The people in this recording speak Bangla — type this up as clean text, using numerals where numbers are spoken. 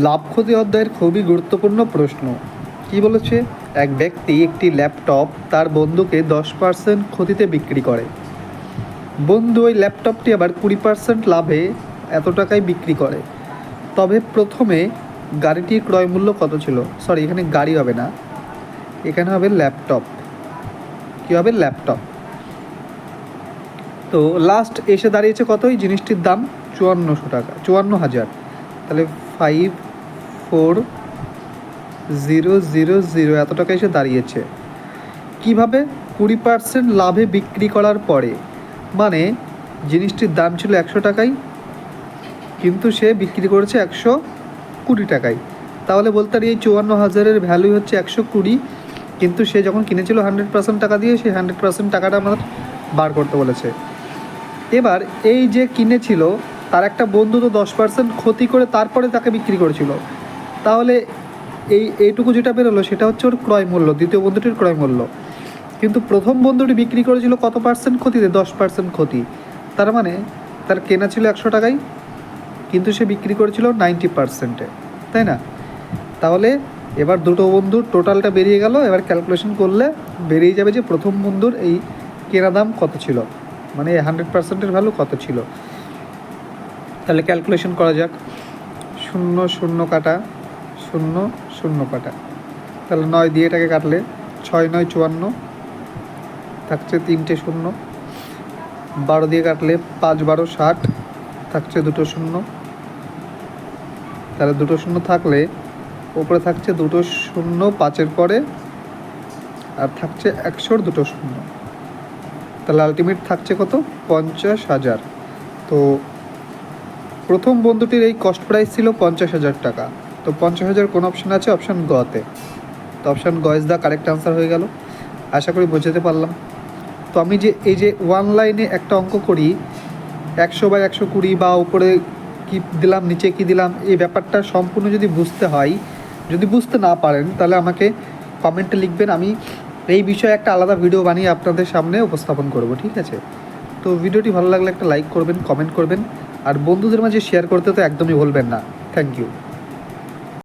লাভ ক্ষতি অধ্যায়ের খুবই গুরুত্বপূর্ণ প্রশ্ন। কি বলেছে? এক ব্যক্তি একটি ল্যাপটপ তার বন্ধুকে 10% ক্ষতিতে বিক্রি করে। বন্ধু ওই ল্যাপটপটি আবার 20% লাভে এত টাকায় বিক্রি করে। তবে প্রথমে গাড়িটির ক্রয় মূল্য কত ছিল? সরি, এখানে গাড়ি হবে না, এখানে হবে ল্যাপটপ। কী হবে? ল্যাপটপ। তো লাস্ট এসে দাঁড়িয়েছে কত? এই জিনিসটির দাম 5400 টাকা, 54,000। তাহলে 54,000 এত টাকা এসে দাঁড়িয়েছে। কিভাবে? 20% লাভে বিক্রি করার পরে, মানে জিনিসটির দাম ছিল 100 টাকায়, কিন্তু সে বিক্রি করেছে 120 টাকায়। তাহলে বলতে পারি এই 54,000-এর ভ্যালু হচ্ছে 120, কিন্তু সে যখন কিনেছিল 100% টাকা দিয়ে, সেই 100% টাকাটা আমাদের বার করতে বলেছে। এবার এই যে কিনেছিল তার একটা বন্ধু তো 10% ক্ষতি করে তারপরে তাকে বিক্রি করেছিল। তাহলে এইটুকু যেটা বেরোলো সেটা হচ্ছে ওর ক্রয় মূল্য, দ্বিতীয় বন্ধুটির ক্রয় মূল্য। কিন্তু প্রথম বন্ধুটি বিক্রি করেছিল কত পার্সেন্ট ক্ষতিতে? 10% ক্ষতি। তার মানে তার কেনা ছিল 100 টাকায়, কিন্তু সে বিক্রি করেছিল 90%-এ, তাই না? তাহলে এবার দুটো বন্ধুর টোটালটা বেরিয়ে গেল। এবার ক্যালকুলেশন করলে বেরিয়ে যাবে যে প্রথম বন্ধুর এই কেনা দাম কত ছিল, মানে 100%-এর ভ্যালু কত ছিল। তাহলে ক্যালকুলেশন করা যাক। 0 0 কাটা, 0 0 কাটা, তাহলে 9 দিয়ে এটাকে কাটলে 6 9 54, থাকছে 3টে 0। 12 দিয়ে কাটলে 5 12 60, থাকছে 2টো 0। তাহলে 2টো 0 থাকলে ওপরে থাকছে 2টো 0 5-এর পরে, আর থাকছে 100-র 2টো 0। তাহলে আলটিমেট থাকছে কত? 50,000। তো প্রথম বন্ধুটির এই কস্ট প্রাইস ছিল 50,000 টাকা। তো 50,000 কোন অপশান আছে? অপশান গতে। তো অপশান গ ইজ দ্য কারেক্ট আনসার হয়ে গেল। আশা করি বোঝাতে পারলাম। তো আমি যে এই যে ওয়ান লাইনে একটা অঙ্ক করি 100/120 বা উপরে কি দিলাম নিচে কি দিলাম, এই ব্যাপারটা সম্পূর্ণ যদি বুঝতে হয়, যদি বুঝতে না পারেন তাহলে আমাকে কমেন্টে লিখবেন, আমি এই বিষয়ে একটা আলাদা ভিডিও বানিয়ে আপনাদের সামনে উপস্থাপন করব, ঠিক আছে? তো ভিডিওটি ভালো লাগলে একটা লাইক করবেন, কমেন্ট করবেন, আর বন্ধুদের মাঝে শেয়ার করতে তো একদমই ভুলবেন না। Thank you.